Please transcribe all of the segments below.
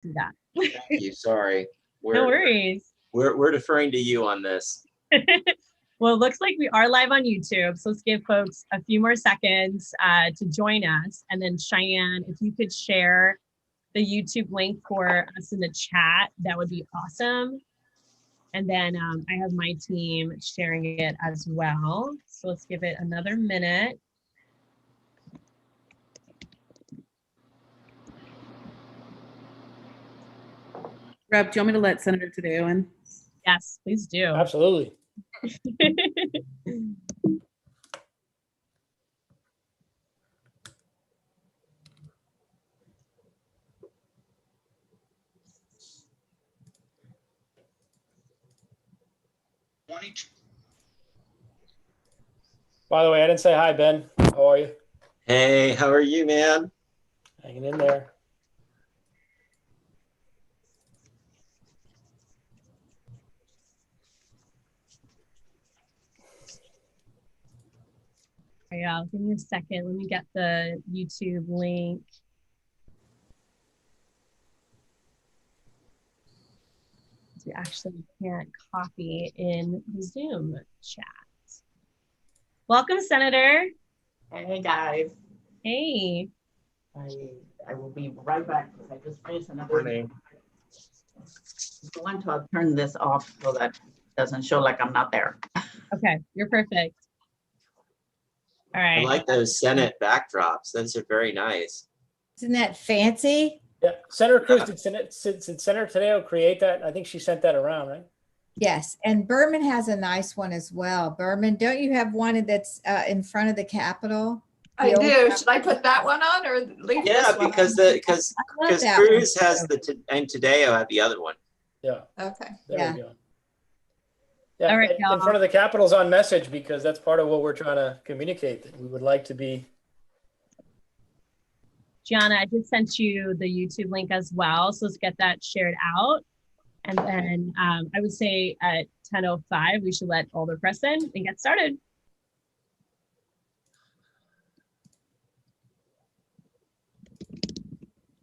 do that. Thank you. Sorry. No worries. We're deferring to you on this. Well, it looks like we are live on YouTube. So let's give folks a few more seconds to join us. And then Cheyenne, if you could share the YouTube link for us in the chat, that would be awesome. And then I have my team sharing it as well. So let's give it another minute. Rob, do you want me to let Senator Taddeo in? Yes, please do. Absolutely. By the way, I didn't say hi, Ben. How are you? Hey, how are you, man? Hanging in there. Yeah, give me a second. Let me get the YouTube link. We actually can't copy in the Zoom chat. Welcome, Senator. Hey guys. Hey. I will be right back because I just finished another. I want to turn this off so that it doesn't show like I'm not there. Okay, you're perfect. All right. I like those Senate backdrops. Those are very nice. Isn't that fancy? Yeah, Senator Cruz, did Senator Taddeo create that? I think she sent that around, right? Yes, and Berman has a nice one as well. Berman, don't you have one that's in front of the Capitol? I do. Should I put that one on or leave Yeah, this one because on? because that Cruz one, has and Taddeo had the other one. Yeah. Okay. There we go. Yeah, All right, in front of the Capitol's on message because that's part of what we're trying to communicate, that we would like to be. Gianna, I just sent you the YouTube link as well. So let's get that shared out. And then I would say at 10:05, we should let all the press in and get started.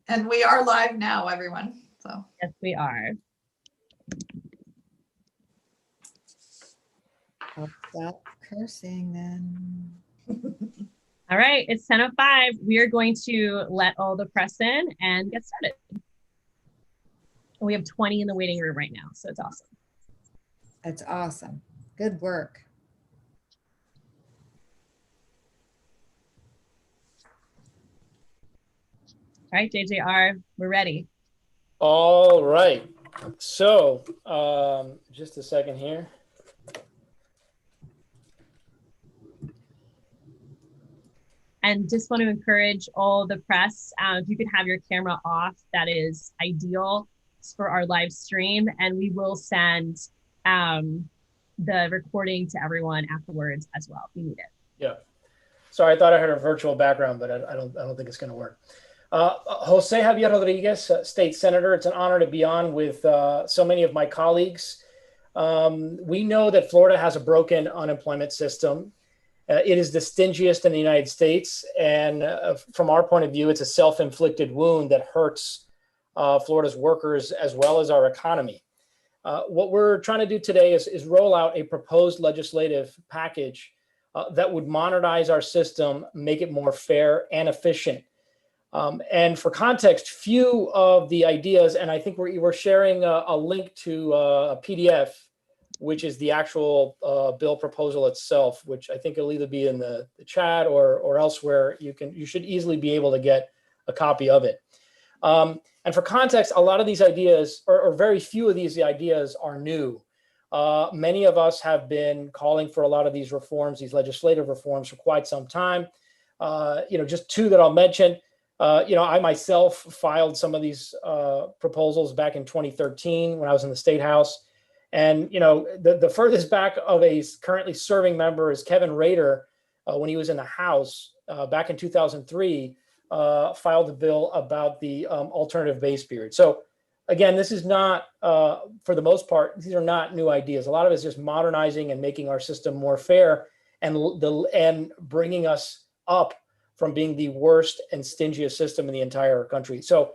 And we are live now, everyone. So yes, we are. I'll stop cursing then. All right, it's 10:05. We are going to let all the press in and get started. We have 20 in the waiting room right now, so it's awesome. That's awesome. Good work. All right, JJR, we're ready. All right. So just a second here. And just want to encourage all the press, if you could have your camera off, that is ideal for our live stream. And we will send the recording to everyone afterwards as well, if you need it. Yeah. Sorry, I thought I heard a virtual background, but I don't think it's going to work. Jose Javier Rodriguez, State Senator. It's an honor to be on with so many of my colleagues. We know that Florida has a broken unemployment system. It is the stingiest in the United States. And from our point of view, it's a self-inflicted wound that hurts Florida's workers as well as our economy. What we're trying to do today is roll out a proposed legislative package that would modernize our system, make it more fair and efficient. And for context, few of the ideas, and I think we're sharing a link to a PDF, which is the actual bill proposal itself, which I think will either be in the chat or elsewhere. You should easily be able to get a copy of it. And for context, a lot of these ideas, or very few of these ideas, are new. Many of us have been calling for a lot of these reforms, these legislative reforms, for quite some time. Just two that I'll mention. I myself filed some of these proposals back in 2013 when I was in the State House. And, the furthest back of a currently serving member is Kevin Rader, when he was in the House back in 2003, filed a bill about the alternative base period. So again, this is not, for the most part, these are not new ideas. A lot of it is just modernizing and making our system more fair and bringing us up from being the worst and stingiest system in the entire country. So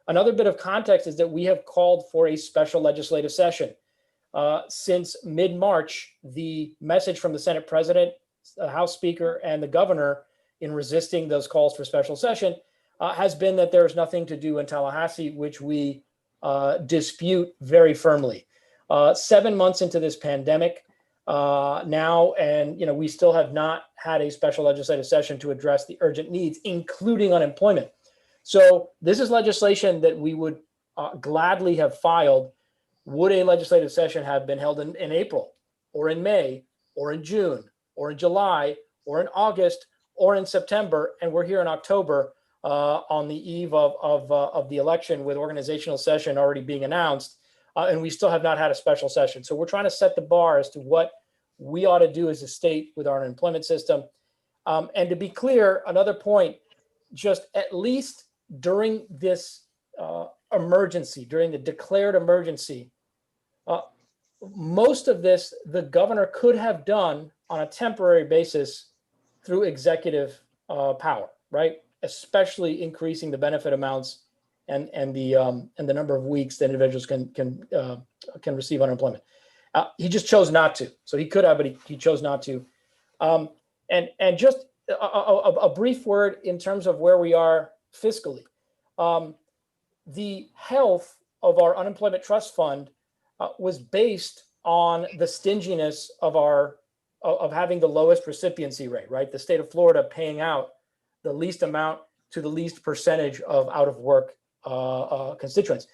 Another bit of context is that we have called for a special legislative session. Since mid-March, the message from the Senate President, the House Speaker, and the Governor in resisting those calls for special session has been that there's nothing to do in Tallahassee, which we dispute very firmly. 7 months into this pandemic now, and we still have not had a special legislative session to address the urgent needs, including unemployment. So this is legislation that we would gladly have filed. Would a legislative session have been held in April or in May or in June or in July or in August or in September? And we're here in October on the eve of the election with organizational session already being announced. And we still have not had a special session. So we're trying to set the bar as to what we ought to do as a state with our unemployment system. And to be clear, another point, just at least during this emergency, during the declared emergency, most of this the governor could have done on a temporary basis through executive power, right? Especially increasing the benefit amounts and the number of weeks that individuals can receive unemployment. He just chose not to. So he could have, but he chose not to. And just a brief word in terms of where we are fiscally. The health of our unemployment trust fund was based on the stinginess of having the lowest recipiency rate, right? The state of Florida paying out the least amount to the least percentage of out of work constituents.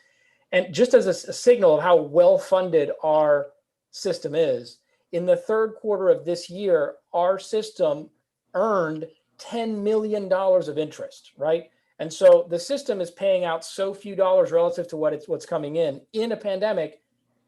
And just as a signal of how well funded our system is, in the third quarter of this year, our system earned $10 million of interest, right? And so the system is paying out so few dollars relative to what's coming in a pandemic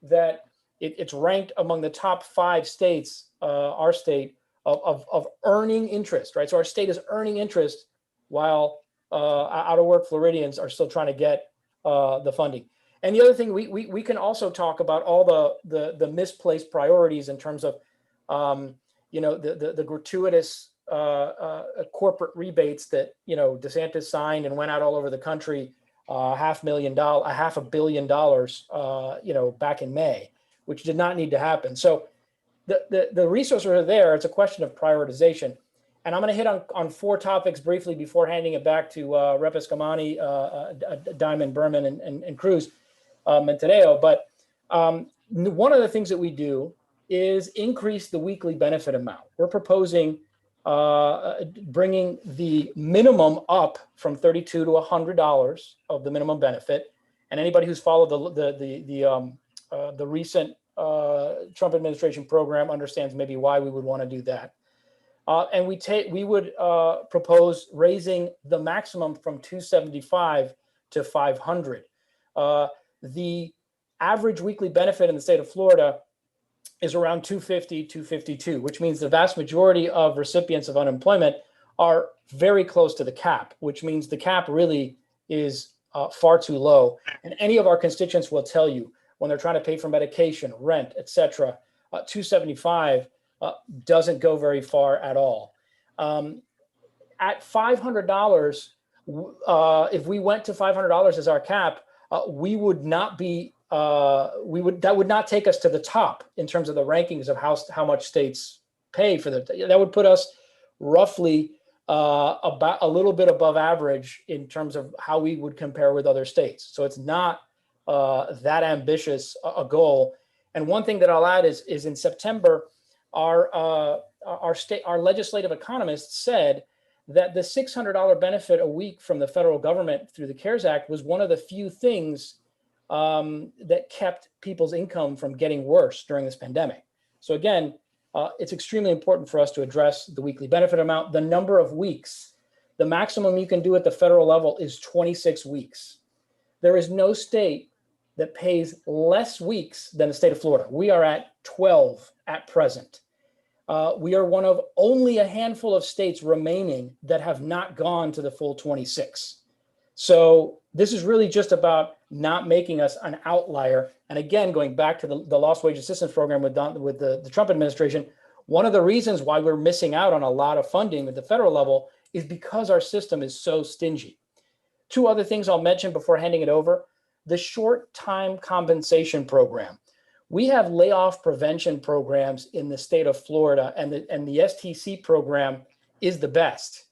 that it's ranked among the top 5 states, our state, of earning interest, right? So our state is earning interest while out of work Floridians are still trying to get the funding. And the other thing, we can also talk about all the misplaced priorities in terms of, the gratuitous corporate rebates that, DeSantis signed and went out all over the country, $500 million, back in May, which did not need to happen. So the resources are there. It's a question of prioritization. And I'm going to hit on 4 topics briefly before handing it back to Rep. Eskamani, Diamond, Berman, and Cruz, and Taddeo. But one of the things that we do is increase the weekly benefit amount. We're proposing bringing the minimum up from $32 to $100 of the minimum benefit. And anybody who's followed the recent Trump administration program understands maybe why we would want to do that. And we would propose raising the maximum from $275 to $500. The average weekly benefit in the state of Florida is around $250, $252, which means the vast majority of recipients of unemployment are very close to the cap, which means the cap really is far too low. And any of our constituents will tell you when they're trying to pay for medication, rent, etc., $275 doesn't go very far at all. At $500, if we went to $500 as our cap, we would not be. That would not take us to the top in terms of the rankings of how much states pay for that. That would put us roughly about a little bit above average in terms of how we would compare with other states. So it's not that ambitious a goal. And one thing that I'll add is in September, our legislative economists said that the $600 benefit a week from the federal government through the CARES Act was one of the few things that kept people's income from getting worse during this pandemic. So again, it's extremely important for us to address the weekly benefit amount, the number of weeks. The maximum you can do at the federal level is 26 weeks. There is no state that pays less weeks than the state of Florida. We are at 12 at present. We are one of only a handful of states remaining that have not gone to the full 26. So this is really just about not making us an outlier. And again, going back to the lost wage assistance program with the Trump administration, one of the reasons why we're missing out on a lot of funding at the federal level is because our system is so stingy. Two other things I'll mention before handing it over. The short time compensation program. We have layoff prevention programs in the state of Florida, and the STC program is the best.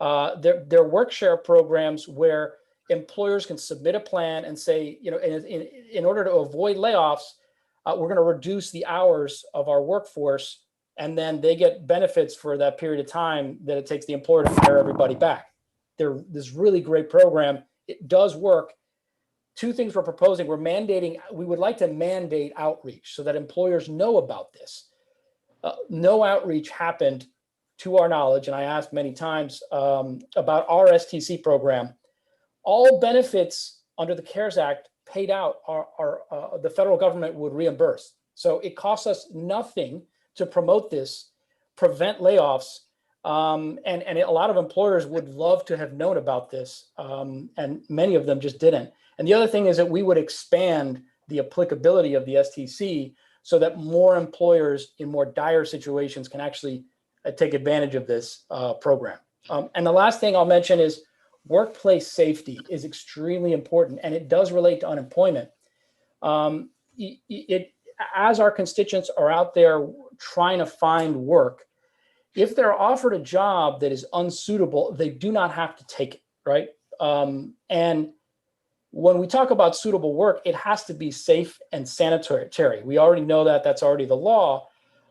They're work share programs where employers can submit a plan and say, you know, in order to avoid layoffs, we're going to reduce the hours of our workforce, and then they get benefits for that period of time that it takes the employer to hire everybody back. They're this really great program. It does work. Two things we're proposing. We would like to mandate outreach so that employers know about this. No outreach happened to our knowledge, and I asked many times about our STC program. All benefits under the CARES Act paid out the federal government would reimburse. So it costs us nothing to promote this, prevent layoffs, and a lot of employers would love to have known about this, and many of them just didn't. And the other thing is that we would expand the applicability of the STC so that more employers in more dire situations can actually take advantage of this program. And the last thing I'll mention is workplace safety is extremely important, and it does relate to unemployment. As our constituents are out there trying to find work, if they're offered a job that is unsuitable, they do not have to take it, right? And when we talk about suitable work, it has to be safe and sanitary. We already know that, that's already the law.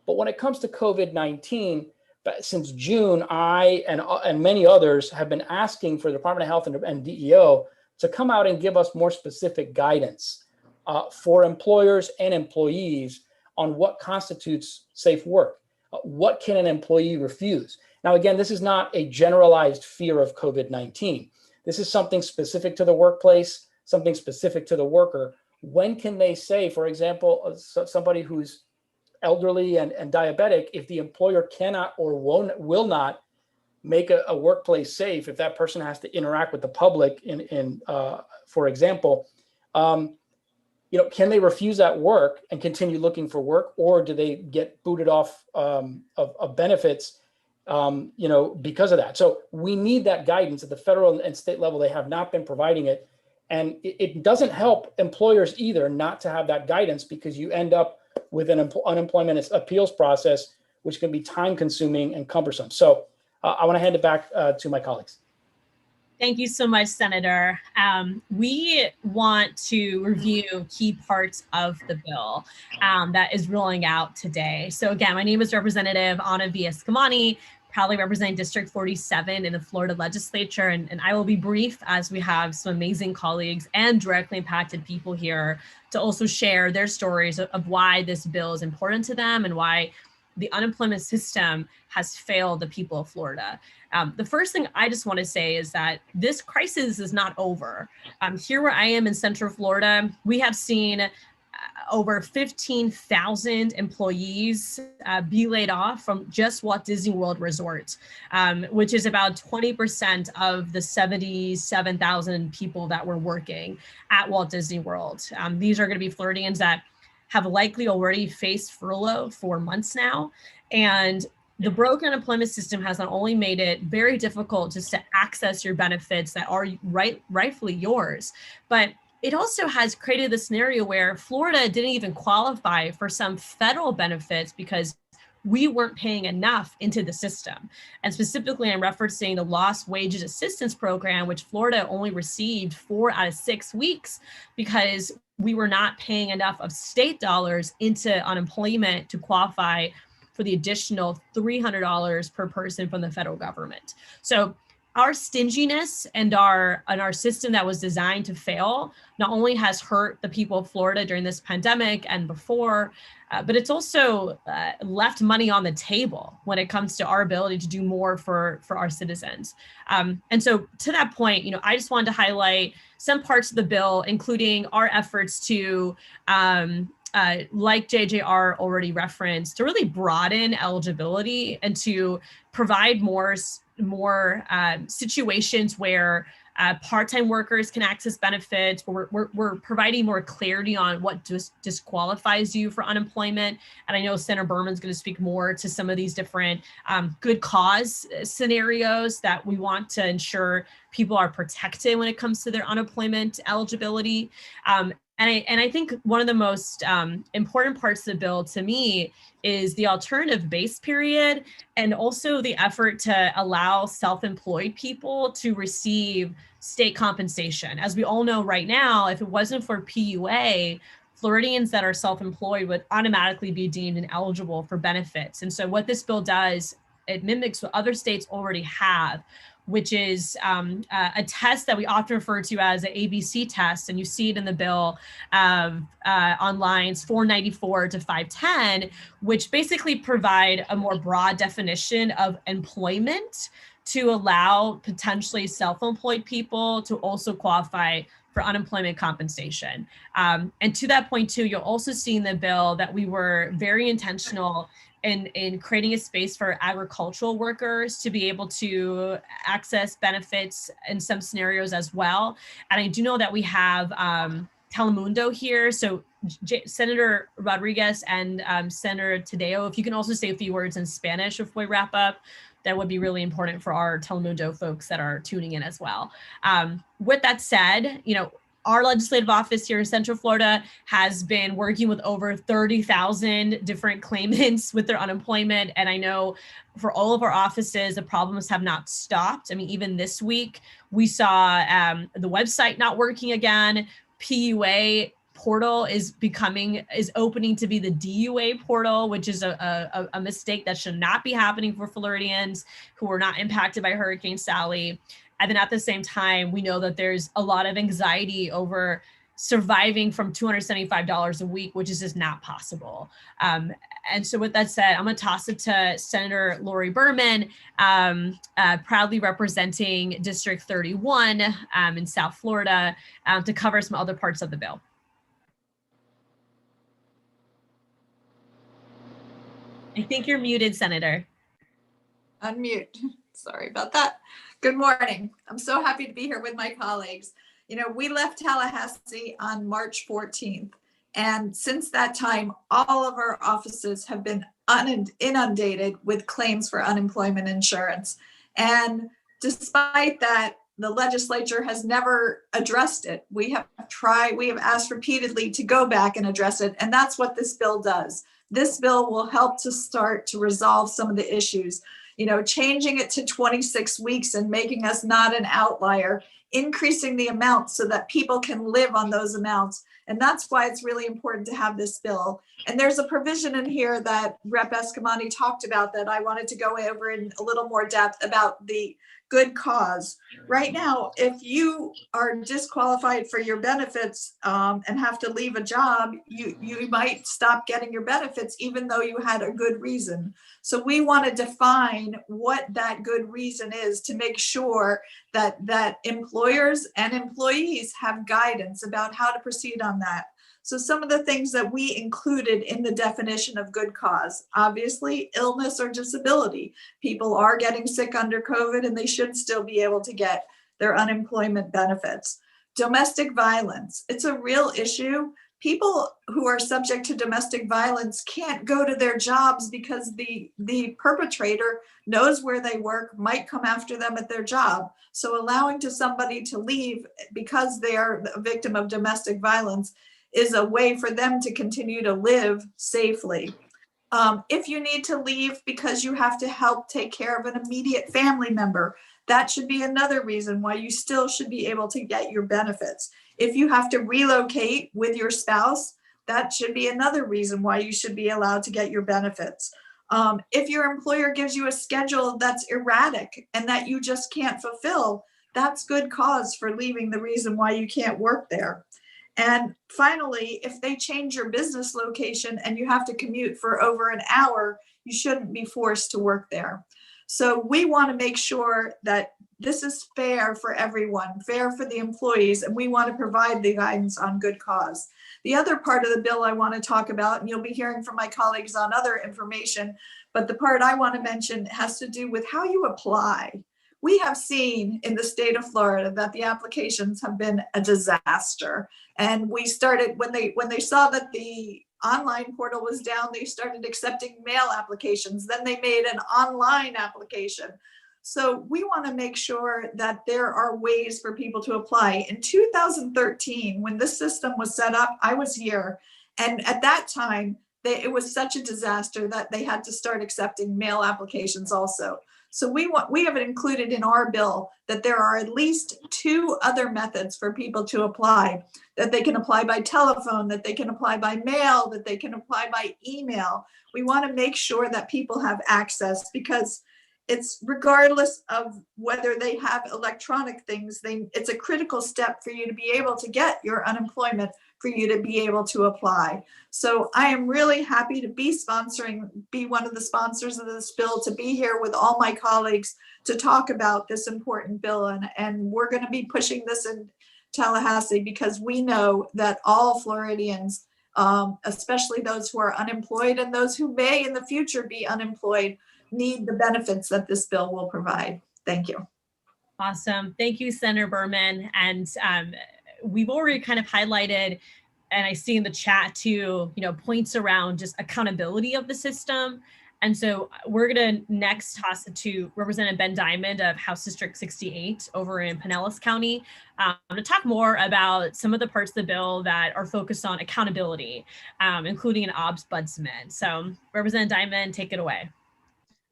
But when it comes to COVID-19, since June, I and many others have been asking for the Department of Health and DEO to come out and give us more specific guidance for employers and employees on what constitutes safe work. What can an employee refuse? Now, again, this is not a generalized fear of COVID-19. This is something specific to the workplace, something specific to the worker. When can they say, for example, somebody who's elderly and diabetic, if the employer cannot or will not make a workplace safe, if that person has to interact with the public for example, can they refuse that work and continue looking for work, or do they get booted off of benefits because of that? So we need that guidance at the federal and state level. They have not been providing it. And it doesn't help employers either not to have that guidance, because you end up with an unemployment appeals process, which can be time consuming and cumbersome. So I want to hand it back to my colleagues. Thank you so much, Senator. We want to review key parts of the bill that is rolling out today. So again, my name is Representative Annette Eskamani, proudly representing District 47 in the Florida legislature. And I will be brief, as we have some amazing colleagues and directly impacted people here to also share their stories of why this bill is important to them and why the unemployment system has failed the people of Florida. The first thing I just want to say is that this crisis is not over. Here where I am in Central Florida, we have seen over 15,000 employees be laid off from just Walt Disney World Resort, which is about 20% of the 77,000 people that were working at Walt Disney World. These are going to be Floridians that have likely already faced furlough for months now. And the broken unemployment system has not only made it very difficult just to access your benefits that are rightfully yours, but it also has created the scenario where Florida didn't even qualify for some federal benefits because we weren't paying enough into the system. And specifically, I'm referencing the Lost Wages Assistance Program, which Florida only received 4 out of 6 weeks because we were not paying enough of state dollars into unemployment to qualify for the additional $300 per person from the federal government. So our stinginess and our system that was designed to fail not only has hurt the people of Florida during this pandemic and before, but it's also left money on the table when it comes to our ability to do more for our citizens. And so to that point, I just wanted to highlight some parts of the bill, including our efforts to like JJR already referenced, to really broaden eligibility and to provide more situations where Part-time workers can access benefits. We're providing more clarity on what disqualifies you for unemployment. And I know Senator Berman's going to speak more to some of these different good cause scenarios that we want to ensure people are protected when it comes to their unemployment eligibility. And I think one of the most important parts of the bill to me is the alternative base period, and also the effort to allow self-employed people to receive state compensation. As we all know right now, if it wasn't for PUA, Floridians that are self-employed would automatically be deemed ineligible for benefits. And so what this bill does, it mimics what other states already have, which is a test that we often refer to as an ABC test, and you see it in the bill on lines 494 to 510, which basically provide a more broad definition of employment to allow potentially self-employed people to also qualify for unemployment compensation. And to that point too, you'll also see in the bill that we were very intentional in creating a space for agricultural workers to be able to access benefits in some scenarios as well. And I do know that we have Telemundo here. So Senator Rodriguez and Senator Taddeo, if you can also say a few words in Spanish before we wrap up, that would be really important for our Telemundo folks that are tuning in as well. With that said, our legislative office here in Central Florida has been working with over 30,000 different claimants with their unemployment. And I know for all of our offices, the problems have not stopped. I mean, even this week, we saw the website not working again. PUA portal is opening to be the DUA portal, which is a mistake that should not be happening for Floridians who were not impacted by Hurricane Sally. And then at the same time, we know that there's a lot of anxiety over surviving from $275 a week, which is just not possible. And so with that said, I'm gonna toss it to Senator Lori Berman, proudly representing District 31 in South Florida, to cover some other parts of the bill. I think you're muted, Senator. Unmute. Sorry about that. Good morning. I'm so happy to be here with my colleagues. We left Tallahassee on March 14th. And since that time, all of our offices have been inundated with claims for unemployment insurance. And despite that, the legislature has never addressed it. We have asked repeatedly to go back and address it. And that's what this bill does. This bill will help to start to resolve some of the issues. Changing it to 26 weeks and making us not an outlier, increasing the amount so that people can live on those amounts. And that's why it's really important to have this bill. And there's a provision in here that Rep. Eskamani talked about that I wanted to go over in a little more depth about the good cause. Right now, if you are disqualified for your benefits and have to leave a job, you might stop getting your benefits even though you had a good reason. So we want to define what that good reason is to make sure that employers and employees have guidance about how to proceed on that. So some of the things that we included in the definition of good cause, obviously illness or disability. People are getting sick under COVID and they should still be able to get their unemployment benefits. Domestic violence, it's a real issue. People who are subject to domestic violence can't go to their jobs because the perpetrator knows where they work, might come after them at their job. So allowing somebody to leave because they are a victim of domestic violence is a way for them to continue to live safely. If you need to leave because you have to help take care of an immediate family member, that should be another reason why you still should be able to get your benefits. If you have to relocate with your spouse, that should be another reason why you should be allowed to get your benefits. If your employer gives you a schedule that's erratic and that you just can't fulfill, that's good cause for leaving, the reason why you can't work there. And finally, if they change your business location and you have to commute for over an hour, you shouldn't be forced to work there. So we want to make sure that this is fair for everyone, fair for the employees, and we want to provide the guidance on good cause. The other part of the bill I want to talk about, and you'll be hearing from my colleagues on other information, but the part I want to mention has to do with how you apply. we have seen in the state of Florida that the applications have been a disaster. And we started, when they saw that the online portal was down, they started accepting mail applications. Then they made an online application. So we want to make sure that there are ways for people to apply. In 2013, when this system was set up, I was here. And at that time, it was such a disaster that they had to start accepting mail applications also. So we have it included in our bill that there are at least 2 other methods for people to apply, that they can apply by telephone, that they can apply by mail, that they can apply by email. We want to make sure that people have access, because it's regardless of whether they have electronic things, it's a critical step for you to be able to get your unemployment, for you to be able to apply. So I am really happy to be one of the sponsors of this bill, to be here with all my colleagues to talk about this important bill. And we're going to be pushing this in Tallahassee, because we know that all Floridians, especially those who are unemployed and those who may in the future be unemployed, need the benefits that this bill will provide. Thank you. Awesome. Thank you, Senator Berman. And we've already kind of highlighted, and I see in the chat too, points around just accountability of the system. And so we're going to next toss it to Representative Ben Diamond of House District 68 over in Pinellas County to talk more about some of the parts of the bill that are focused on accountability, including an ombudsman. So Representative Diamond, take it away.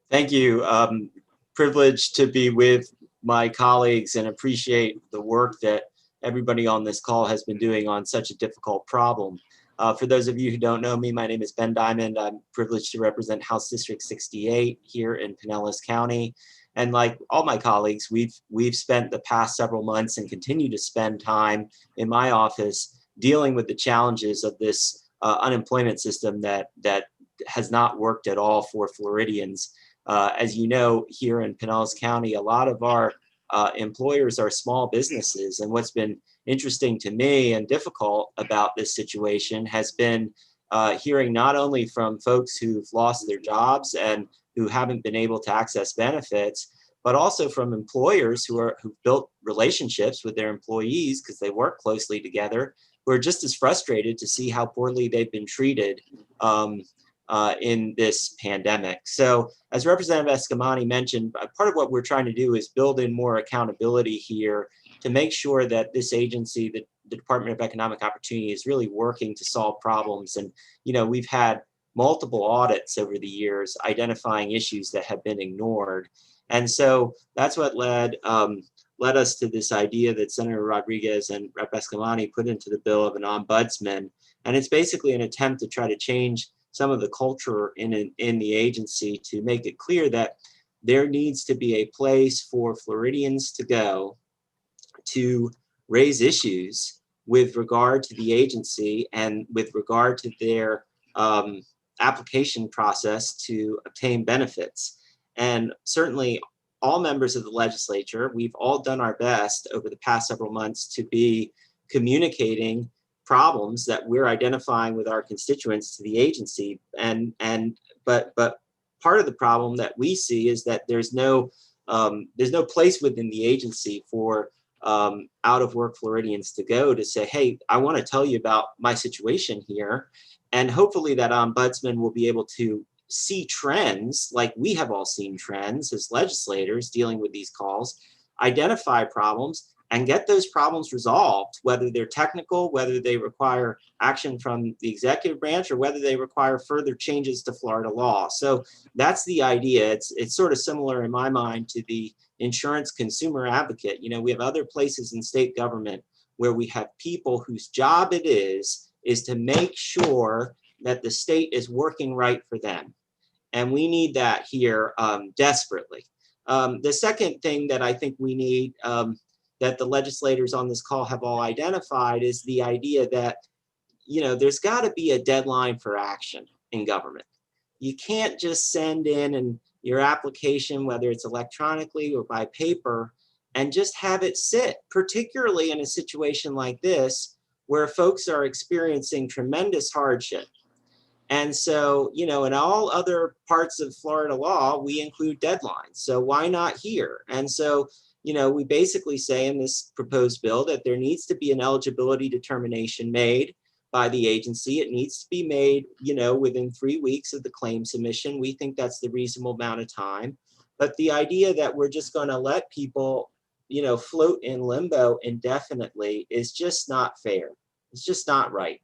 Thank you. Privileged to be with my colleagues and appreciate the work that everybody on this call has been doing on such a difficult problem. For those of you who don't know me, my name is Ben Diamond. I'm privileged to represent House District 68 here in Pinellas County. And like all my colleagues, we've spent the past several months and continue to spend time in my office dealing with the challenges of this unemployment system that has not worked at all for Floridians. As you know, here in Pinellas County, a lot of our employers are small businesses. And what's been interesting to me and difficult about this situation has been hearing not only from folks who've lost their jobs and who haven't been able to access benefits, but also from employers who've built relationships with their employees because they work closely together, who are just as frustrated to see how poorly they've been treated in this pandemic. So as Representative Eskamani mentioned, part of what we're trying to do is build in more accountability here to make sure that this agency, the Department of Economic Opportunity, is really working to solve problems. And, we've had multiple audits over the years identifying issues that have been ignored. And so that's what led us to this idea that Senator Rodriguez and Rep. Eskamani put into the bill of an ombudsman. And it's basically an attempt to try to change some of the culture in the agency to make it clear that there needs to be a place for Floridians to go to raise issues with regard to the agency and with regard to their application process to obtain benefits. And certainly all members of the legislature, we've all done our best over the past several months to be communicating problems that we're identifying with our constituents to the agency. But part of the problem that we see is that there's no place within the agency for out of work Floridians to go to say, hey, I want to tell you about my situation here. And hopefully that ombudsman will be able to see trends, like we have all seen trends as legislators dealing with these calls, identify problems, and get those problems resolved, whether they're technical, whether they require action from the executive branch, or whether they require further changes to Florida law. So that's the idea. It's sort of similar in my mind to the insurance consumer advocate. We have other places in state government where we have people whose job it is to make sure that the state is working right for them. And we need that here desperately. The second thing that I think we need that the legislators on this call have all identified is the idea that, there's got to be a deadline for action in government. You can't just send in your application, whether it's electronically or by paper, and just have it sit, particularly in a situation like this, where folks are experiencing tremendous hardship. And so, you know, in all other parts of Florida law, we include deadlines. So why not here? And so, you know, we basically say in this proposed bill that there needs to be an eligibility determination made by the agency. It needs to be made, you know, within 3 weeks of the claim submission. We think that's the reasonable amount of time. But the idea that we're just going to let people, you know, float in limbo indefinitely is just not fair. It's just not right.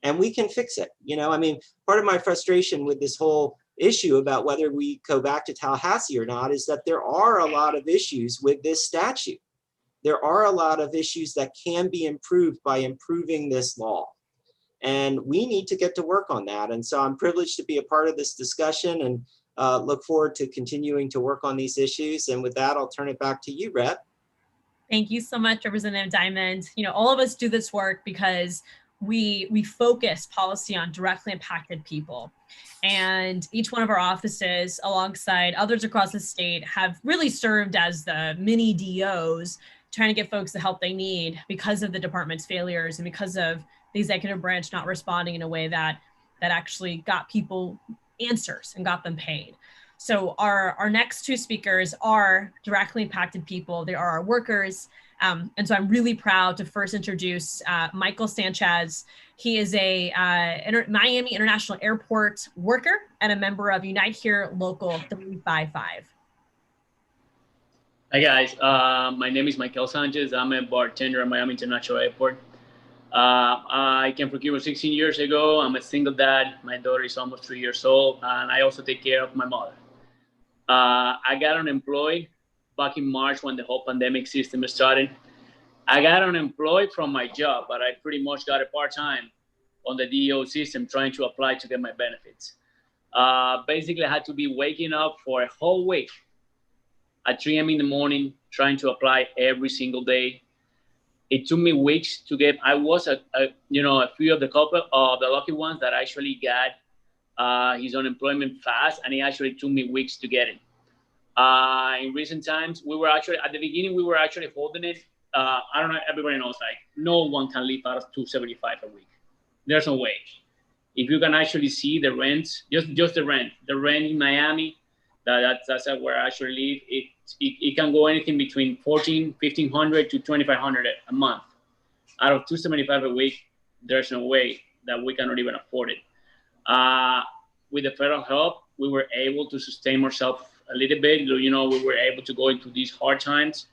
And we can fix it. You know, I mean, part of my frustration with this whole issue about whether we go back to Tallahassee or not is that there are a lot of issues with this statute. There are a lot of issues that can be improved by improving this law. And we need to get to work on that. And so I'm privileged to be a part of this discussion and look forward to continuing to work on these issues. And with that, I'll turn it back to you, Rep. Thank you so much, Representative Diamond. You know, all of us do this work because we focus policy on directly impacted people. And each one of our offices, alongside others across the state, have really served as the mini DOs, trying to get folks the help they need because of the department's failures and because of the executive branch not responding in a way that actually got people answers and got them paid. So our next two speakers are directly impacted people. They are our workers. And so I'm really proud to first introduce Michael Sanchez. He is a Miami International Airport worker and a member of Unite Here Local 355. Hi guys, my name is Michael Sanchez. I'm a bartender at Miami International Airport. I came from Cuba 16 years ago. I'm a single dad. My daughter is almost 3 years old, and I also take care of my mother. I got unemployed back in March when the whole pandemic system started. I got unemployed from my job, but I pretty much got a part-time on the DEO system trying to apply to get my benefits. Basically, I had to be waking up for a whole week at 3 a.m. in the morning, trying to apply every single day. It took me weeks to get. I was a few of the couple of the lucky ones that actually got his unemployment fast, and it actually took me weeks to get it. In recent times, we were actually at the beginning we were actually holding it. I don't know. Everybody knows, like, no one can live out of $275 a week. There's no way. If you can actually see the rents, just the rent in Miami, that's where I actually live. It can go anything between $1,500 to $2,500 a month. Out of $275 a week, there's no way that we cannot even afford it. With the federal help, we were able to sustain ourselves a little bit. You know, we were able to go into these hard times,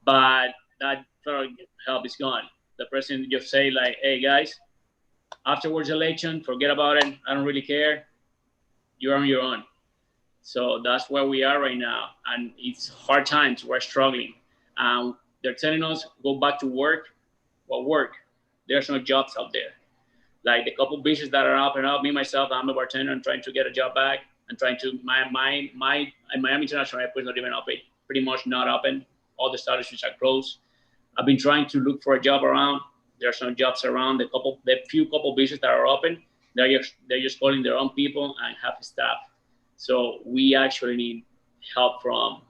but that federal help is gone. The president just say, like, hey guys, afterwards election, forget about it. I don't really care. You're on your own. So that's where we are right now. And it's hard times. We're struggling. They're telling us, go back to work. What work? There's no jobs out there. Like the couple businesses that are up and up, me, myself, I'm a bartender. I'm trying to get a job back. I'm trying to, my Miami International Airport is not even open, pretty much not open. All the establishments are closed. I've been trying to look for a job around. There's no jobs around. The few couple businesses that are open, they're just calling their own people and have staff. So we actually need help from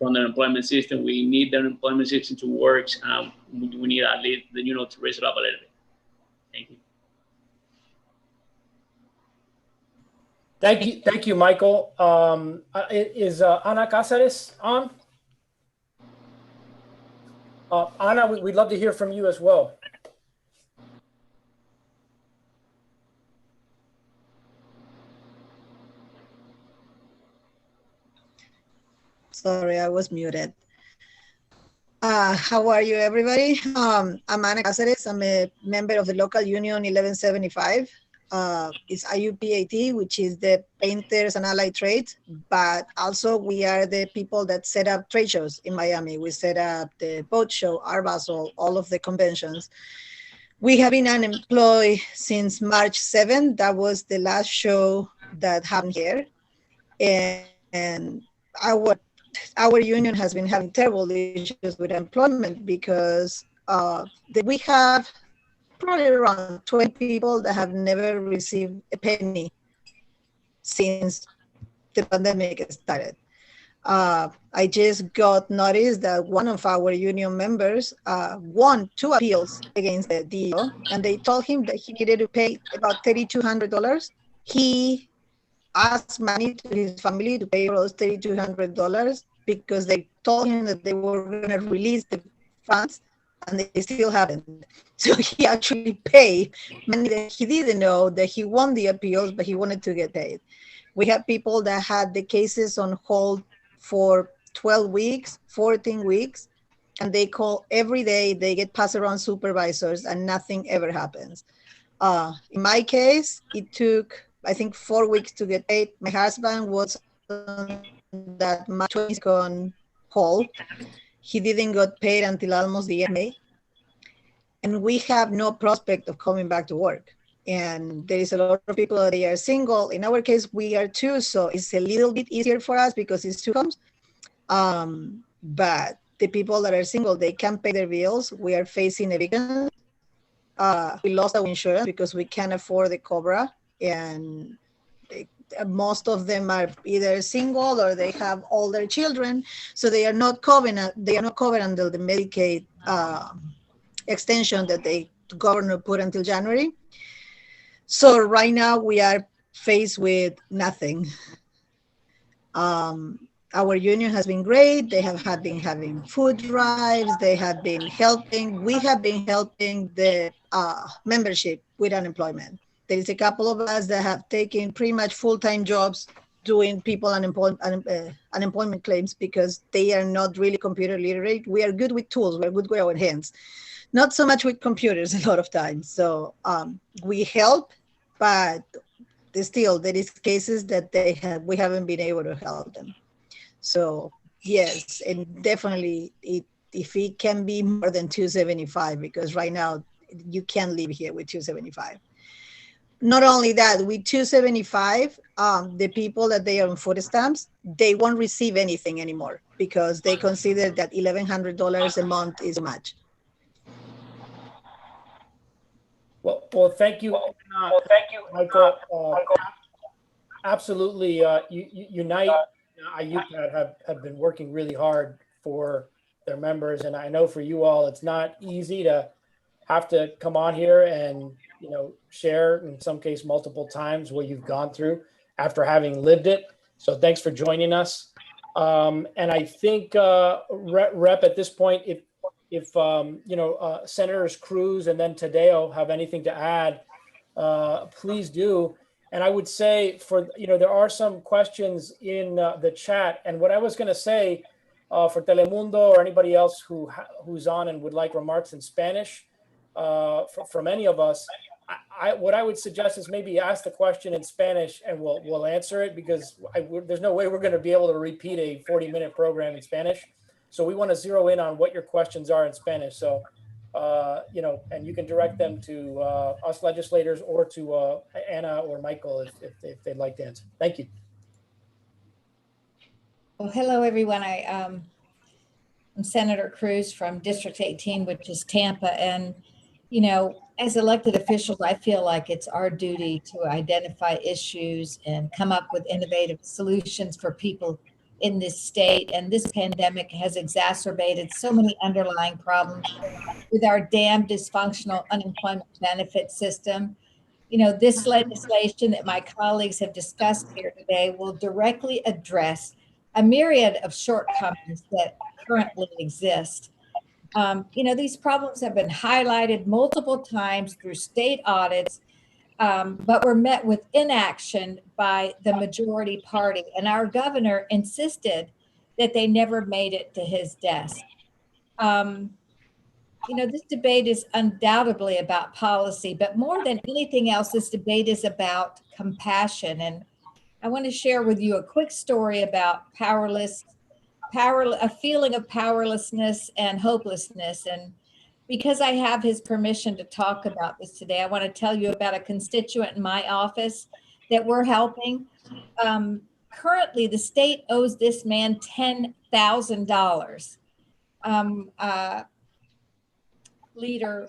the unemployment system. We need the unemployment system to work. We need at least, to raise it up a little bit. Thank you. Thank you, Michael. Is Ana Cáceres on? Ana, we'd love to hear from you as well. Sorry, I was muted. How are you, everybody? I'm Ana Cáceres. I'm a member of the local union 1175. It's IUPAT, which is the painters and allied trades, but also we are the people that set up trade shows in Miami. We set up the boat show, Art Basel, all of the conventions. We have been unemployed since March 7th. That was the last show that happened here. And our union has been having terrible issues with employment because we have probably around 20 people that have never received a penny since the pandemic started. I just got notice that one of our union members won 2 appeals against the DEO, and they told him that he needed to pay about $3,200 he asked money to his family to pay those $3,200 because they told him that they were going to release the funds, and they still haven't. So he actually paid money that he didn't know that he won the appeals, but he wanted to get paid. We have people that had the cases on hold for 12 weeks, 14 weeks, and they call every day, they get passed around supervisors, and nothing ever happens. In my case, it took, I think, 4 weeks to get paid. My husband was on that March 22nd hold. He didn't get paid until almost the end of May. And we have no prospect of coming back to work. And there is a lot of people that are single. In our case, we are two, so it's a little bit easier for us because it's two homes. But the people that are single, they can't pay their bills. We are facing eviction. We lost our insurance because we can't afford the COBRA, and most of them are either single or they have older children, so they are not covered. They are not covered under the Medicaid extension that the governor put until January. So right now we are faced with nothing. Our union has been great. They have been having food drives. They have been helping. We have been helping the membership with unemployment. There is a couple of us that have taken pretty much full-time jobs doing people unemployment claims because they are not really computer literate. We are good with tools. We're good with our hands. Not so much with computers a lot of times. So we help, but still there is cases that we haven't been able to help them. So yes, and definitely if it can be more than $275, because right now you can't live here with $275. Not only that, with $275, the people that they are on food stamps, they won't receive anything anymore because they consider that $1,100 a month is much. Well, thank you. Michael. Absolutely, Unite. IUPAD have been working really hard for their members, and I know for you all, it's not easy to have to come on here and share, in some case, multiple times what you've gone through after having lived it. So thanks for joining us. And I think Rep, at this point, if Senators Cruz and then Taddeo have anything to add, please do. And I would say there are some questions in the chat. And what I was going to say for Telemundo or anybody else who's on and would like remarks in Spanish from any of us, what I would suggest is maybe ask the question in Spanish and we'll answer it, because there's no way we're going to be able to repeat a 40-minute program in Spanish. So we want to zero in on what your questions are in Spanish. So and you can direct them to us legislators or to Anna or Michael if they'd like to answer. Thank you. Well, hello, everyone. I'm Senator Cruz from District 18, which is Tampa. And, as elected officials, I feel like it's our duty to identify issues and come up with innovative solutions for people in this state. And this pandemic has exacerbated so many underlying problems with our damn dysfunctional unemployment benefit system. This legislation that my colleagues have discussed here today will directly address a myriad of shortcomings that currently exist. These problems have been highlighted multiple times through state audits, but were met with inaction by the majority party. And our governor insisted that they never made it to his desk. This debate is undoubtedly about policy, but more than anything else, this debate is about compassion. And I want to share with you a quick story about a feeling of powerlessness and hopelessness. And because I have his permission to talk about this today, I want to tell you about a constituent in my office that we're helping. Currently, the state owes this man $10,000. Leader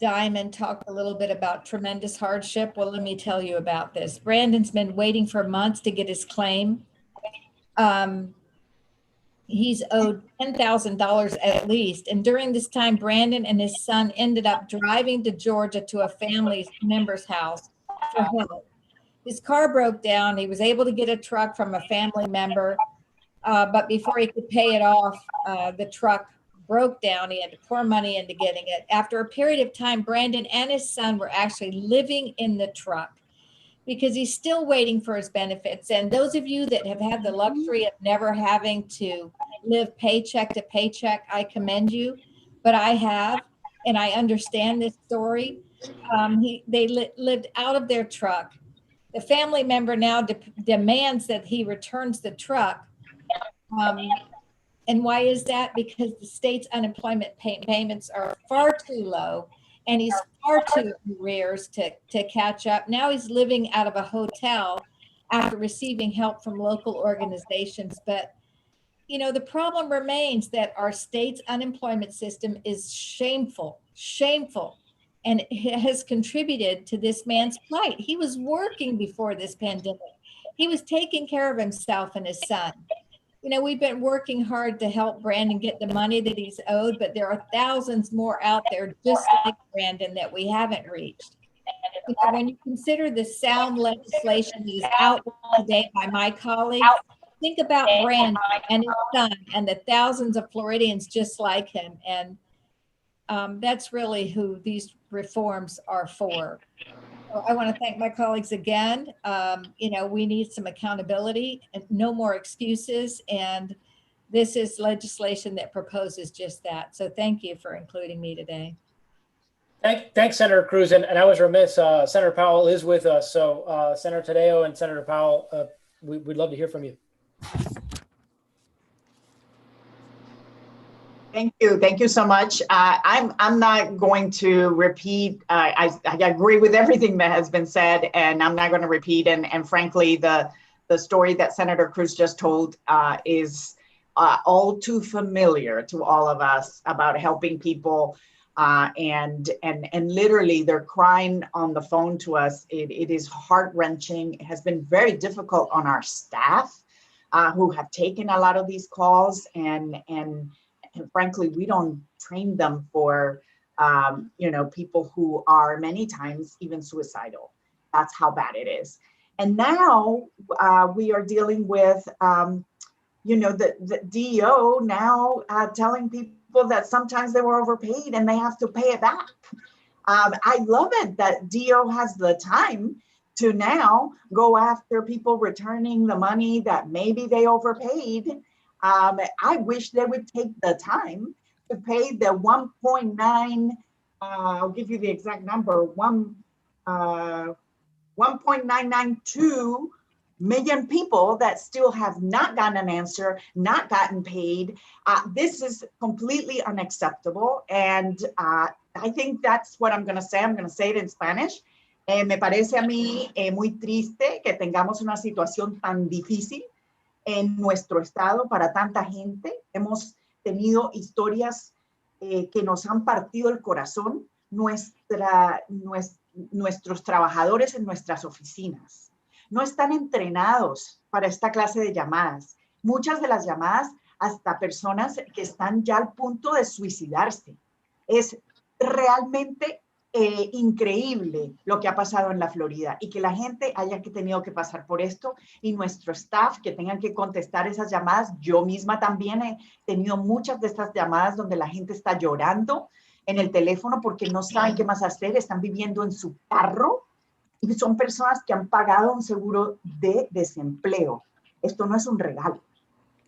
Diamond talked a little bit about tremendous hardship. Well, let me tell you about this. Brandon's been waiting for months to get his claim. He's owed $10,000 at least. And during this time, Brandon and his son ended up driving to Georgia to a family member's house for help. His car broke down. He was able to get a truck from a family member, but before he could pay it off, the truck broke down. He had to pour money into getting it. After a period of time, Brandon and his son were actually living in the truck because he's still waiting for his benefits. And those of you that have had the luxury of never having to live paycheck to paycheck, I commend you, but I have, and I understand this story. They lived out of their truck. The family member now demands that he returns the truck. And why is that? Because the state's unemployment payments are far too low, and he's far too in arrears to catch up. Now he's living out of a hotel after receiving help from local organizations. But, you know, the problem remains that our state's unemployment system is shameful, and it has contributed to this man's plight. He was working before this pandemic. He was taking care of himself and his son. You know, we've been working hard to help Brandon get the money that he's owed, but there are thousands more out there just like Brandon that we haven't reached. You know, when you consider the sound legislation that is out today by my colleagues, think about Brandon and his son and the thousands of Floridians just like him. And that's really who these reforms are for. So I want to thank my colleagues again. You know, we need some accountability and no more excuses. And this is legislation that proposes just that. So thank you for including me today. Thanks, Senator Cruz. And I was remiss, Senator Powell is with us. So Senator Taddeo and Senator Powell, we'd love to hear from you. Thank you so much. I'm not going to repeat. I agree with everything that has been said, and I'm not going to repeat. And frankly, the story that Senator Cruz just told is all too familiar to all of us about helping people, and literally they're crying on the phone to us. It is heart-wrenching. It has been very difficult on our staff who have taken a lot of these calls, and frankly, we don't train them for, you know, people who are many times even suicidal. That's how bad it is. And now we are dealing with, you know, the DO now telling people that sometimes they were overpaid and they have to pay it back. I love it that DO has the time to now go after people returning the money that maybe they overpaid. I wish they would take the time to pay the 1.9, I'll give you the exact number, 1.992 million people that still have not gotten an answer, not gotten paid. This is completely unacceptable. And I think that's what I'm going to say. I'm going to say it in Spanish. Me parece a mí muy triste que tengamos una situación tan difícil en nuestro estado para tanta gente. Hemos tenido historias que nos han partido el corazón. Nuestros trabajadores en nuestras oficinas no están entrenados para esta clase de llamadas. Muchas de las llamadas hasta personas que están ya al punto de suicidarse. Es realmente increíble lo que ha pasado en la Florida y que la gente haya tenido que pasar por esto y nuestro staff que tengan que contestar esas llamadas. Yo misma también he tenido muchas de estas llamadas donde la gente está llorando en el teléfono porque no saben qué más hacer, están viviendo en su carro y son personas que han pagado un seguro de desempleo. Esto no es un regalo.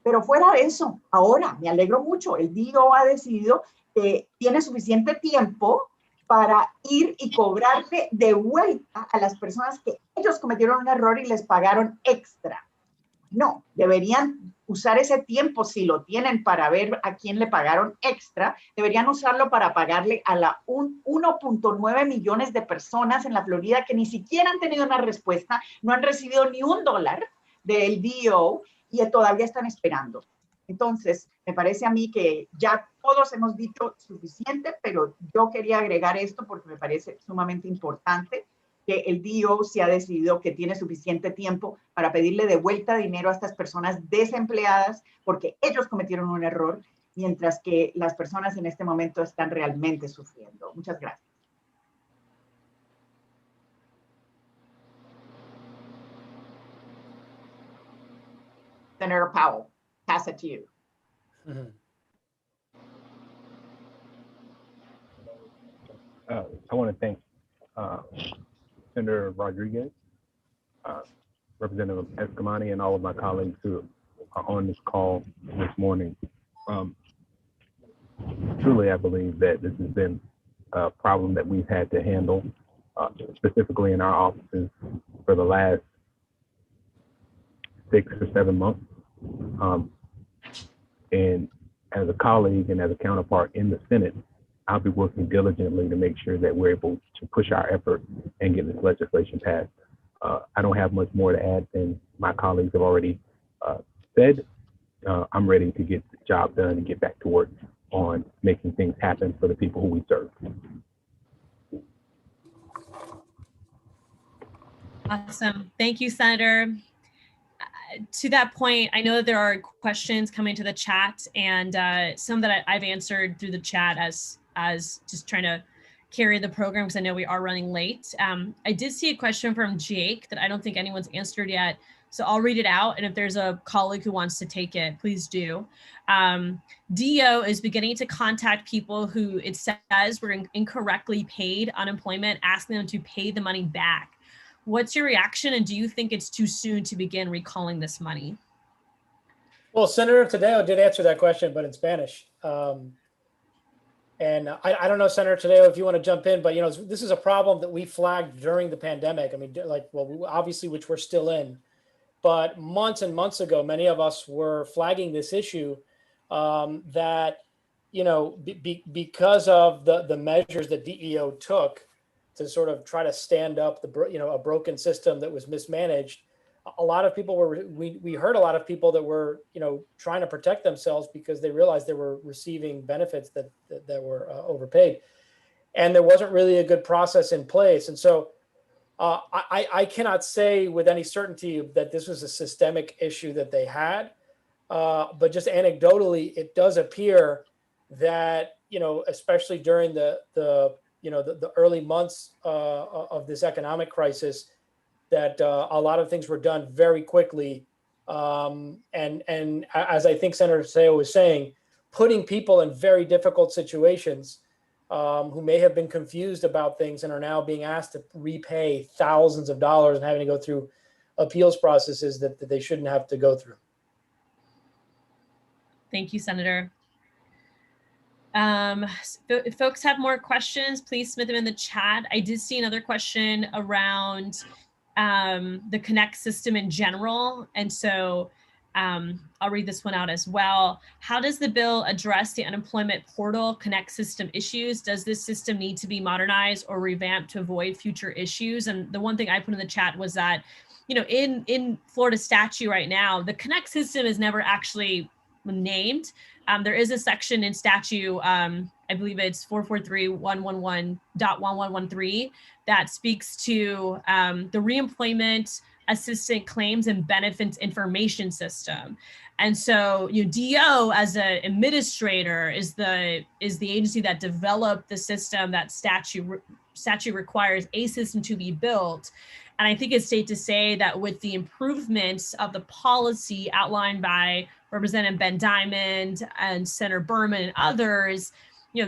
Pero fuera de eso, ahora me alegro mucho, el DO ha decidido que tiene suficiente tiempo para ir y cobrarle de vuelta a las personas que ellos cometieron un error y les pagaron extra. No, deberían usar ese tiempo, si lo tienen, para ver a quién le pagaron extra, deberían usarlo para pagarle a 1.9 millones de personas en la Florida que ni siquiera han tenido una respuesta, no han recibido ni $1 del DO y todavía están esperando. Entonces, me parece a mí que ya todos hemos dicho suficiente, pero yo quería agregar esto porque me parece sumamente importante que el DO se ha decidido que tiene suficiente tiempo para pedirle de vuelta dinero a estas personas desempleadas porque ellos cometieron un error, mientras que las personas en este momento están realmente sufriendo. Muchas gracias. Senator Powell, pass it to you. Mhm. I want to thank Senator Rodriguez, Representative Eskamani, and all of my colleagues who are on this call this morning. Truly, I believe that this has been a problem that we've had to handle, specifically in our offices for the last 6 or 7 months. And as a colleague and as a counterpart in the Senate, I'll be working diligently to make sure that we're able to push our effort and get this legislation passed. I don't have much more to add than my colleagues have already said. I'm ready to get the job done and get back to work on making things happen for the people who we serve. Awesome. Thank you, Senator. To that point, I know that there are questions coming to the chat, and some that I've answered through the chat as just trying to carry the program because I know we are running late. I did see a question from Jake that I don't think anyone's answered yet, so I'll read it out, and if there's a colleague who wants to take it, please do. DO is beginning to contact people who it says were incorrectly paid unemployment, asking them to pay the money back. What's your reaction, and do you think it's too soon to begin recalling this money? Well, Senator Taddeo did answer that question, but in Spanish. And I don't know, Senator Taddeo, if you want to jump in, but this is a problem that we flagged during the pandemic. I mean, obviously, which we're still in, but months and months ago, many of us were flagging this issue that, because of the measures that DEO took to sort of try to stand up a broken system that was mismanaged. A lot of people we heard a lot of people that were, trying to protect themselves because they realized they were receiving benefits that were overpaid. And there wasn't really a good process in place. And so I cannot say with any certainty that this was a systemic issue that they had, but just anecdotally, it does appear that, especially during the early months of this economic crisis, that a lot of things were done very quickly. And as I think Senator Taddeo was saying, putting people in very difficult situations who may have been confused about things and are now being asked to repay thousands of dollars and having to go through appeals processes that they shouldn't have to go through. Thank you, Senator. If folks have more questions, please submit them in the chat. I did see another question around the Connect system in general. And so I'll read this one out as well. How does the bill address the unemployment portal Connect system issues? Does this system need to be modernized or revamped to avoid future issues? And the one thing I put in the chat was that, in Florida statute right now, the Connect system is never actually named. There is a section in statute, I believe it's 443-111.1113, that speaks to the Reemployment Assistance Claims and Benefits Information System. And so, DO as an administrator is the agency that developed the system that statute requires a system to be built. And I think it's safe to say that with the improvements of the policy outlined by Representative Ben Diamond and Senator Berman and others,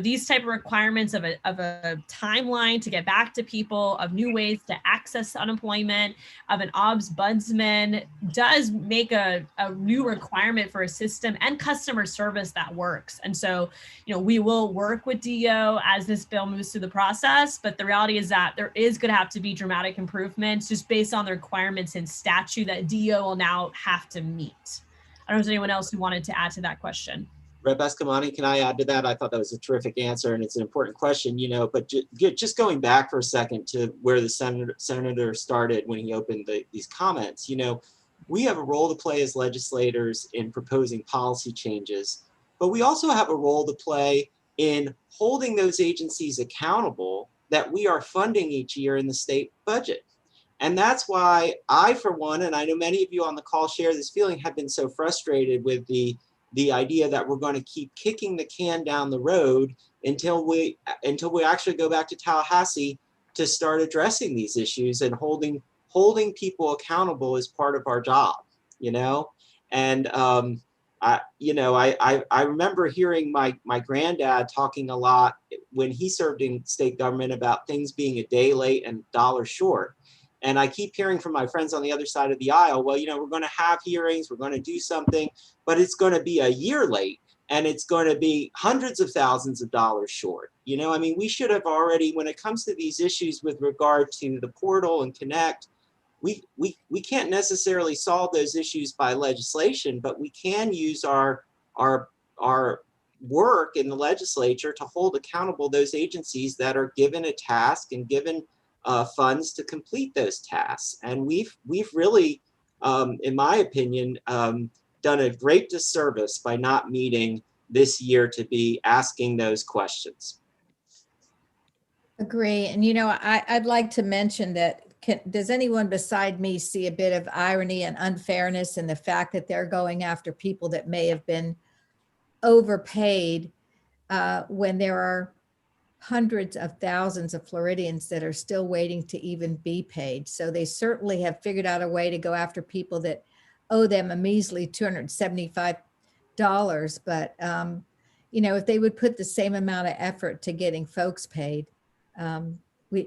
these type of requirements of a timeline to get back to people, of new ways to access unemployment, of an ombudsman does make a new requirement for a system and customer service that works. And so, we will work with DO as this bill moves through the process, but the reality is that there is going to have to be dramatic improvements just based on the requirements in statute that DO will now have to meet. I don't know if there's anyone else who wanted to add to that question. Rep. Eskamani, can I add to that? I thought that was a terrific answer, and it's an important question, but just going back for a second to where the senator started when he opened these comments, we have a role to play as legislators in proposing policy changes, but we also have a role to play in holding those agencies accountable that we are funding each year in the state budget. And that's why I, for one, and I know many of you on the call share this feeling, have been so frustrated with the idea that we're going to keep kicking the can down the road until we actually go back to Tallahassee to start addressing these issues and holding people accountable as part of our job, And I remember hearing my granddad talking a lot when he served in state government about things being a day late and $1 short. And I keep hearing from my friends on the other side of the aisle, well, we're going to have hearings, we're going to do something, but it's going to be a year late and it's going to be hundreds of thousands of dollars short. I mean, we should have already, when it comes to these issues with regard to the portal and Connect, we can't necessarily solve those issues by legislation, but we can use our work in the legislature to hold accountable those agencies that are given a task and given funds to complete those tasks. And we've really, in my opinion, done a great disservice by not meeting this year to be asking those questions. Agree. And, I'd like to mention that does anyone beside me see a bit of irony and unfairness in the fact that they're going after people that may have been overpaid when there are hundreds of thousands of Floridians that are still waiting to even be paid? So they certainly have figured out a way to go after people that owe them a measly $275. But, if they would put the same amount of effort to getting folks paid,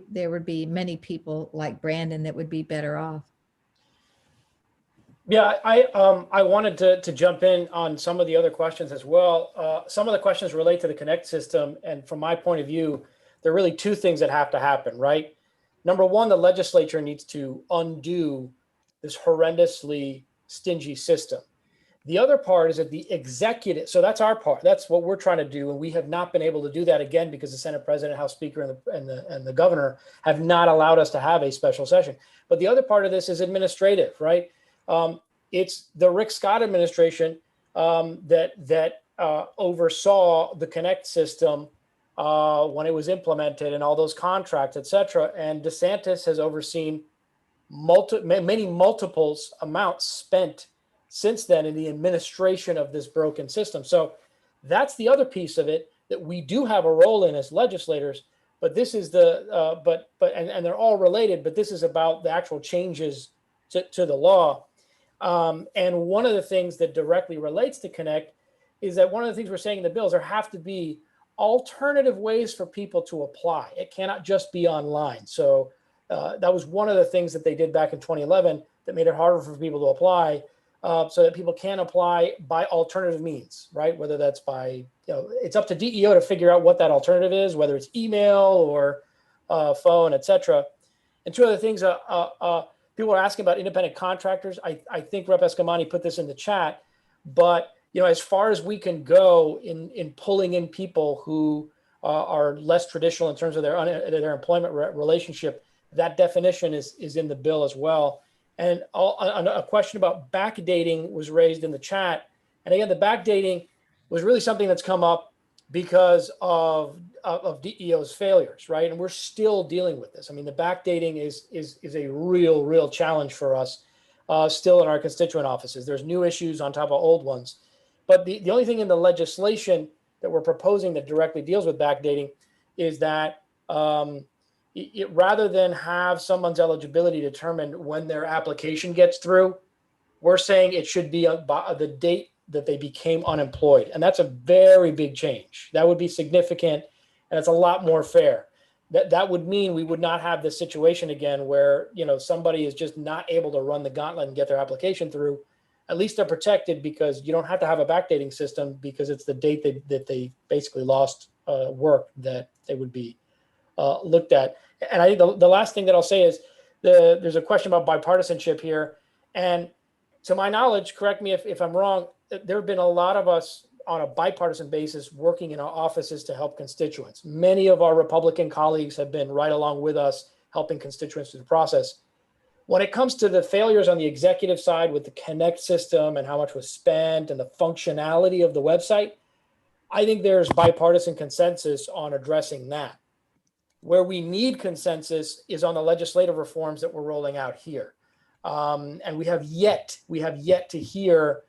there would be many people like Brandon that would be better off. Yeah, I wanted to jump in on some of the other questions as well. Some of the questions relate to the Connect system. And from my point of view, there are really two things that have to happen, right? Number one, the legislature needs to undo this horrendously stingy system. The other part is that the executive, so that's our part. That's what we're trying to do. And we have not been able to do that again because the Senate President, House Speaker, and the governor have not allowed us to have a special session. But the other part of this is administrative, right? It's the Rick Scott administration that oversaw the Connect system when it was implemented and all those contracts, et cetera. And DeSantis has overseen many multiples amounts spent since then in the administration of this broken system. So that's the other piece of it that we do have a role in as legislators. But this is and they're all related. But this is about the actual changes to the law. And one of the things that directly relates to Connect is that one of the things we're saying in the bills, there have to be alternative ways for people to apply. It cannot just be online. So that was one of the things that they did back in 2011 that made it harder for people to apply, so that people can apply by alternative means, right? Whether that's by, it's up to DEO to figure out what that alternative is, whether it's email or phone, et cetera. And two other things, people are asking about independent contractors. I think Rep. Eskamani put this in the chat, but as far as we can go in pulling in people who are less traditional in terms of their employment relationship, that definition is in the bill as well. And a question about backdating was raised in the chat. And again, the backdating was really something that's come up because of DEO's failures, right? And we're still dealing with this. I mean, the backdating is a real challenge for us still in our constituent offices. There's new issues on top of old ones. But the only thing in the legislation that we're proposing that directly deals with backdating is that rather than have someone's eligibility determined when their application gets through, we're saying it should be the date that they became unemployed. And that's a very big change. That would be significant, and it's a lot more fair. That would mean we would not have this situation again where somebody is just not able to run the gauntlet and get their application through. At least they're protected because you don't have to have a backdating system because it's the date that they basically lost work that they would be looked at. And I think the last thing that I'll say is there's a question about bipartisanship here. And to my knowledge, correct me if I'm wrong, there have been a lot of us on a bipartisan basis working in our offices to help constituents. Many of our Republican colleagues have been right along with us helping constituents through the process. When it comes to the failures on the executive side with the Connect system and how much was spent and the functionality of the website, I think there's bipartisan consensus on addressing that. Where we need consensus is on the legislative reforms that we're rolling out here. And we have yet to hear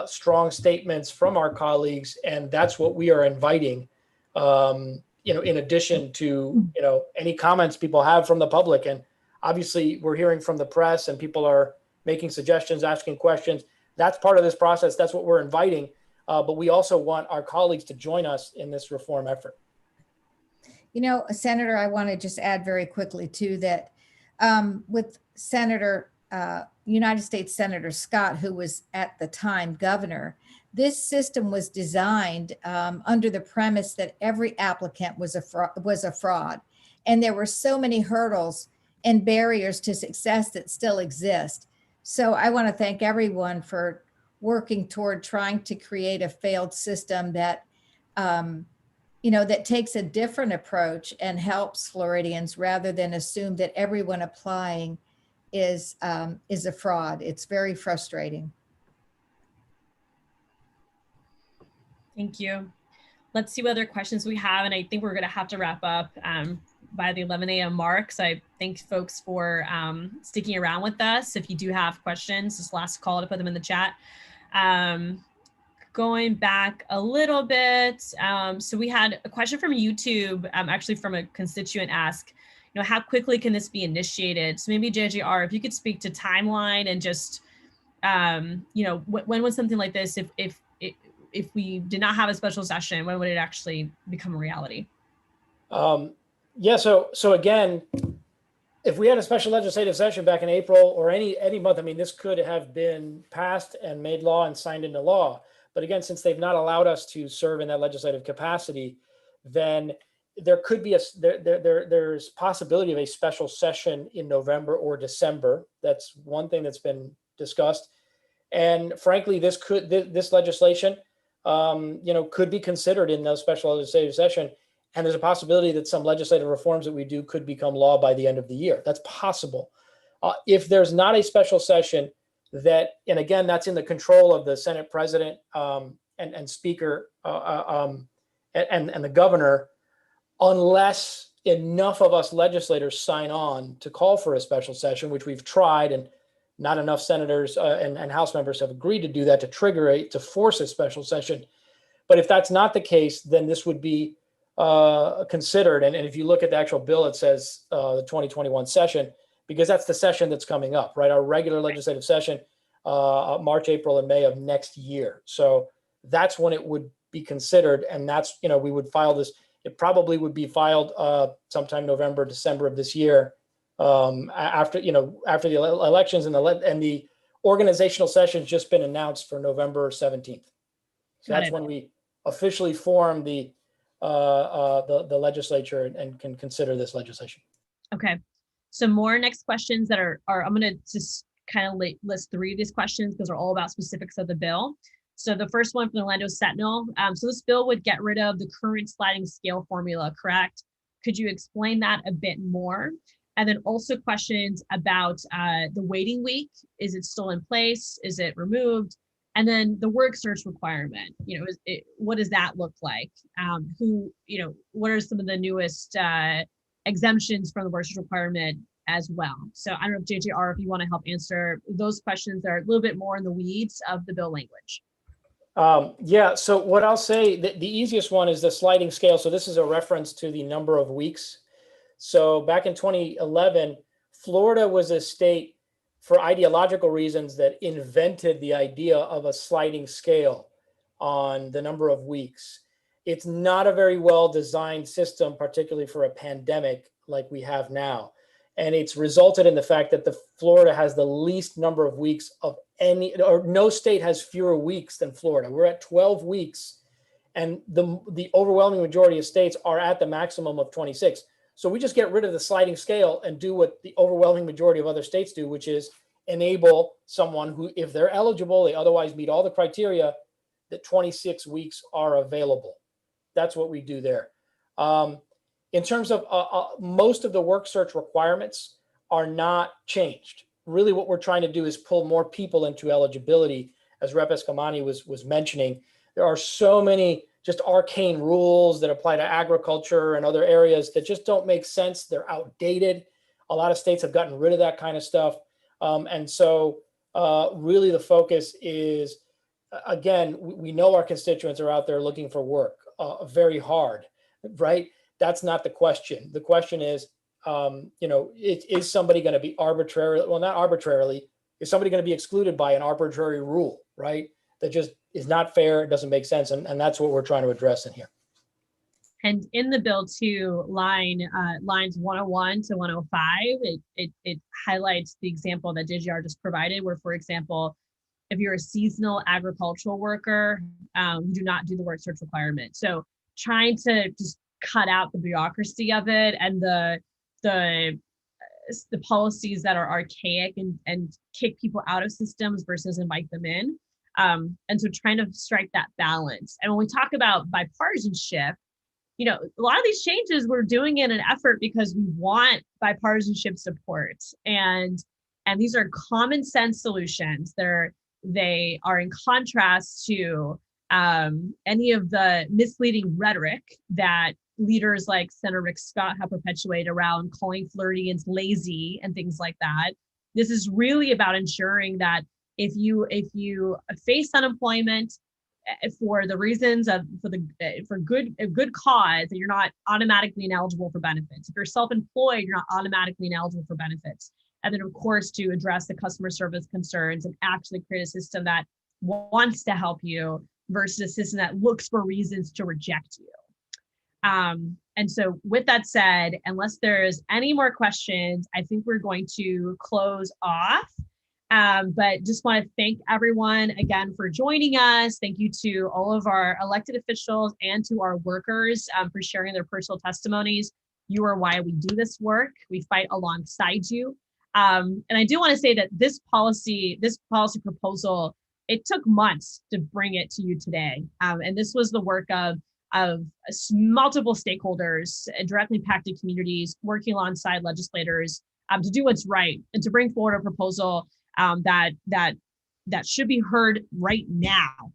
strong statements from our colleagues, and that's what we are inviting, in addition to, any comments people have from the public. And obviously we're hearing from the press and people are making suggestions, asking questions. that's part of this process. That's what we're inviting. But we also want our colleagues to join us in this reform effort. You know, Senator, I want to just add very quickly too that with United States Senator Scott, who was at the time governor, this system was designed under the premise that every applicant was a fraud. And there were so many hurdles and barriers to success that still exist. So I want to thank everyone for working toward trying to create a failed system that, that takes a different approach and helps Floridians rather than assume that everyone applying is a fraud. It's very frustrating. Thank you. Let's see what other questions we have. And I think we're going to have to wrap up by the 11 a.m. mark. So I thank folks for sticking around with us. If you do have questions, this last call to put them in the chat. Going back a little bit. So we had a question from YouTube, actually from a constituent ask, how quickly can this be initiated? So maybe JJR, if you could speak to timeline and just, when would something like this, if we did not have a special session, when would it actually become a reality? Yeah, so again, if we had a special legislative session back in April or any month, I mean, this could have been passed and made law and signed into law. But again, since they've not allowed us to serve in that legislative capacity, then there could be there's possibility of a special session in November or December. That's one thing that's been discussed. And frankly, this legislation, could be considered in the special legislative session. And there's a possibility that some legislative reforms that we do could become law by the end of the year. That's possible. If there's not a special session and again, that's in the control of the Senate President and Speaker and the governor, unless enough of us legislators sign on to call for a special session, which we've tried, and not enough senators and House members have agreed to do that to force a special session. But if that's not the case, then this would be considered. And if you look at the actual bill, it says the 2021 session, because that's the session that's coming up, right? Our regular legislative session, March, April, and May of next year. So that's when it would be considered. And that's, we would file this. It probably would be filed sometime November, December of this year, after the elections, and the organizational session's just been announced for November 17th. So that's when we officially form the legislature and can consider this legislation. Okay. So more next questions that are I'm going to just kind of list three of these questions because they're all about specifics of the bill. So the first one from the Orlando Sentinel. So this bill would get rid of the current sliding scale formula, correct? Could you explain that a bit more? And then also questions about the waiting week. Is it still in place? Is it removed? And then the work search requirement, what does that look like? What are some of the newest exemptions from the work search requirement as well? So I don't know if JJR, if you want to help answer those questions that are a little bit more in the weeds of the bill language. Yeah, so what I'll say, the easiest one is the sliding scale. So this is a reference to the number of weeks. So back in 2011, Florida was a state for ideological reasons that invented the idea of a sliding scale on the number of weeks. It's not a very well designed system, particularly for a pandemic like we have now. And it's resulted in the fact that Florida has the least number of weeks of no state has fewer weeks than Florida. We're at 12 weeks, and the overwhelming majority of states are at the maximum of 26. So we just get rid of the sliding scale and do what the overwhelming majority of other states do, which is enable someone who, if they're eligible, they otherwise meet all the criteria, that 26 weeks are available. That's what we do there. In terms of most of the work search requirements are not changed. Really what we're trying to do is pull more people into eligibility. As Rep. Eskamani was mentioning, there are so many just arcane rules that apply to agriculture and other areas that just don't make sense. They're outdated. A lot of states have gotten rid of that kind of stuff. And so really the focus is, again, we know our constituents are out there looking for work very hard, right? That's not the question. The question is, is somebody going to be arbitrarily, well, not arbitrarily, is somebody going to be excluded by an arbitrary rule, right? That just is not fair. It doesn't make sense. And that's what we're trying to address in here. And in the bill too, lines 101 to 105, it highlights the example that DGR just provided, where, for example, if you're a seasonal agricultural worker, you do not do the work search requirement. So trying to just cut out the bureaucracy of it and the policies that are archaic and kick people out of systems versus invite them in. And so trying to strike that balance. And when we talk about bipartisanship, you know, a lot of these changes we're doing in an effort because we want bipartisanship support. And these are common sense solutions. They are in contrast to any of the misleading rhetoric that leaders like Senator Rick Scott have perpetuated around calling Floridians lazy and things like that. This is really about ensuring that if you face unemployment for the reasons of for good cause, that you're not automatically ineligible for benefits. If you're self-employed, you're not automatically ineligible for benefits. And then, of course, to address the customer service concerns and actually create a system that wants to help you versus a system that looks for reasons to reject you. And so with that said, unless there's any more questions, I think we're going to close off. But just want to thank everyone again for joining us. Thank you to all of our elected officials and to our workers for sharing their personal testimonies. You are why we do this work. We fight alongside you. And I do want to say that this policy proposal, it took months to bring it to you today. And this was the work of multiple stakeholders, directly impacted communities, working alongside legislators to do what's right and to bring forward a proposal that should be heard right now.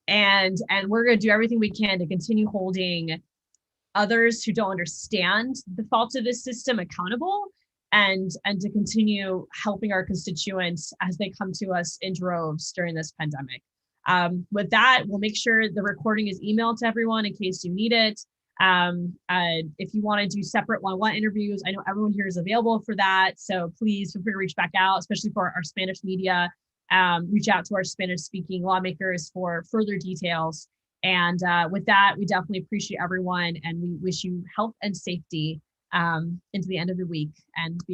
And we're going to do everything we can to continue holding others who don't understand the faults of this system accountable, and to continue helping our constituents as they come to us in droves during this pandemic. With that, we'll make sure the recording is emailed to everyone in case you need it. If you want to do separate one-on-one interviews, I know everyone here is available for that. So please feel free to reach back out, especially for our Spanish media. Reach out to our Spanish-speaking lawmakers for further details. And with that, we definitely appreciate everyone, and we wish you health and safety into the end of the week and beyond.